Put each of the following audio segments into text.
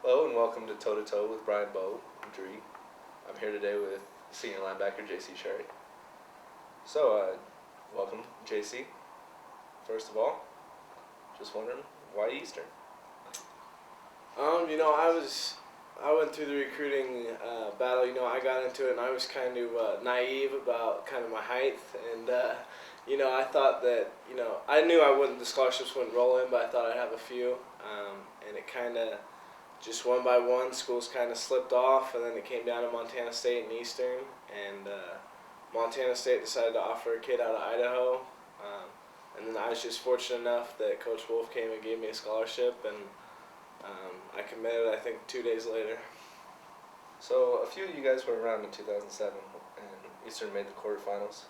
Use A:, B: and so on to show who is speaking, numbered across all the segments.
A: Hello and welcome to Toe to Toe with Brian Beaudry. I'm here today with senior linebacker J.C. Sherritt. So, welcome, J.C. First of all, just wondering why Eastern?
B: I went through the recruiting battle. I got into it, and I was kind of naive about kind of my height, and I thought that I knew the scholarships wouldn't roll in, but I thought I'd have a few, and it kind of just one by one, schools kind of slipped off, and then it came down to Montana State and Eastern, and Montana State decided to offer a kid out of Idaho, and then I was just fortunate enough that Coach Wolf came and gave me a scholarship, and I committed, I think, 2 days later.
A: So, a few of you guys were around in 2007, and Eastern made the quarterfinals.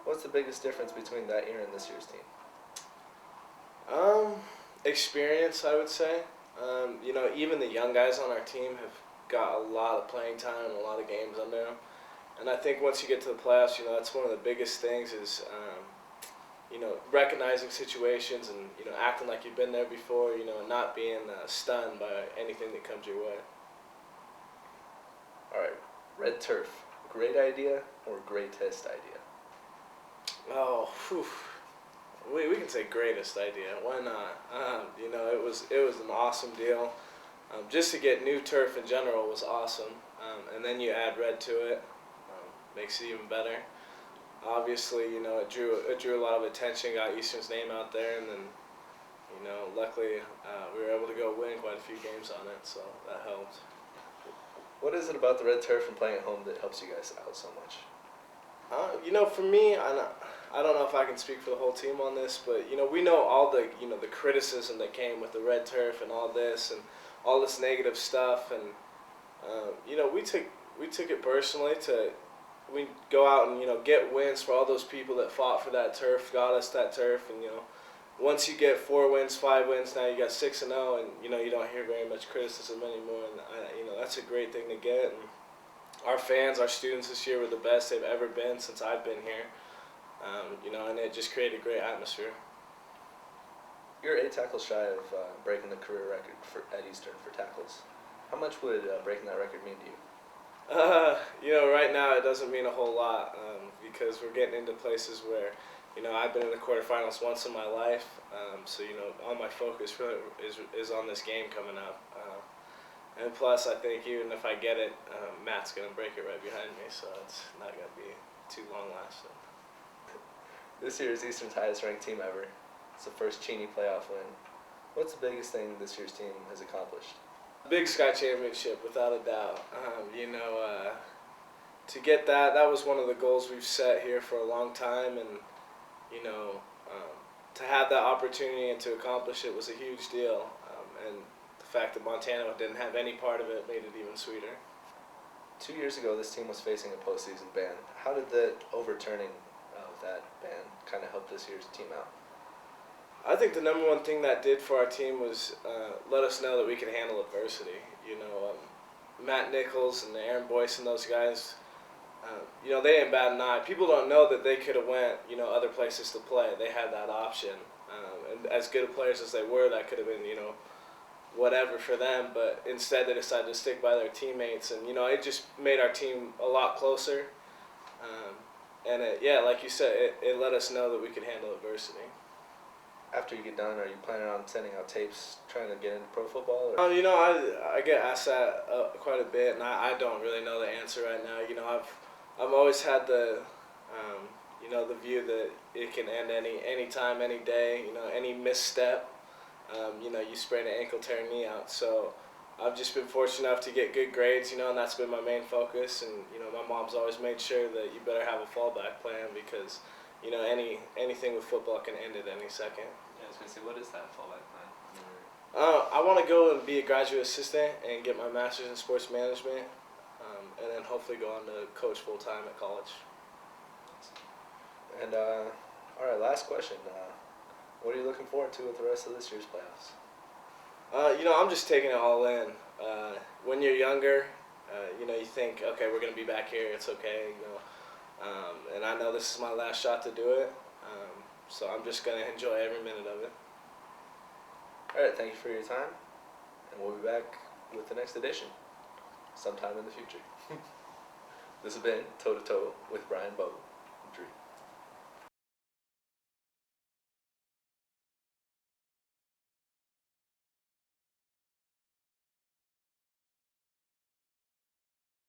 A: What's the biggest difference between that year and this year's team?
B: Experience, I would say. Even the young guys on our team have got a lot of playing time and a lot of games under them. And I think once you get to the playoffs, that's one of the biggest things is, recognizing situations and, acting like you've been there before, and not being stunned by anything that comes your way.
A: All right, red turf, great idea or greatest idea?
B: Oh, whew. We can say greatest idea. Why not? It was an awesome deal. Just to get new turf in general was awesome, and then you add red to it, makes it even better. Obviously, it drew a lot of attention, got Eastern's name out there, and then, luckily we were able to go win quite a few games on it, so that helped.
A: What is it about the red turf and playing at home that helps you guys out so much?
B: For me, I don't know if I can speak for the whole team on this, but we know all the the criticism that came with the red turf and all this negative stuff, and we took it personally we go out and get wins for all those people that fought for that turf, got us that turf, and once you get 4 wins, 5 wins, now you got 6-0, and you don't hear very much criticism anymore, and that's a great thing to get. And our fans, our students this year were the best they've ever been since I've been here, and it just created a great atmosphere.
A: You're 8 tackles shy of breaking the career record at Eastern for tackles. How much would breaking that record mean to you?
B: Right now it doesn't mean a whole lot because we're getting into places where, I've been in the quarterfinals once in my life, so all my focus really is on this game coming up. And plus, I think even if I get it, Matt's going to break it right behind me, so it's not going to be too long-lasting.
A: This year is Eastern's highest-ranked team ever. It's the first Cheney playoff win. What's the biggest thing this year's team has accomplished?
B: Big Sky Championship, without a doubt. To get that was one of the goals we've set here for a long time, and to have that opportunity and to accomplish it was a huge deal. And the fact that Montana didn't have any part of it made it even sweeter.
A: 2 years ago, this team was facing a postseason ban. How did the overturning of that ban kind of help this year's team out?
B: I think the number one thing that did for our team was let us know that we could handle adversity. Matt Nichols and Aaron Boyce and those guys, they didn't bat an eye. People don't know that they could have went, other places to play. They had that option. And as good of players as they were, that could have been, whatever for them. But instead, they decided to stick by their teammates. And, it just made our team a lot closer. Like you said, it let us know that we could handle adversity.
A: After you get done, are you planning on sending out tapes trying to get into pro football? Or?
B: I get asked that quite a bit, and I don't really know the answer right now. I've always had the the view that it can end any time, any day. Any misstep, you sprain an ankle, tear a knee out. So I've just been fortunate enough to get good grades, and that's been my main focus. And my mom's always made sure that you better have a fallback plan because anything with football can end at any second.
A: Yeah, I was gonna say, what is that fallback plan?
B: I want to go and be a graduate assistant and get my master's in sports management, and then hopefully go on to coach full time at college.
A: And all right, last question. What are you looking forward to with the rest of this year's playoffs?
B: I'm just taking it all in. When you're younger, you think, okay, we're gonna be back here. It's okay, and I know this is my last shot to do it, so I'm just going to enjoy every minute of it.
A: All right, thank you for your time, and we'll be back with the next edition sometime in the future. This has been Toe to Toe with Brian Beaudry.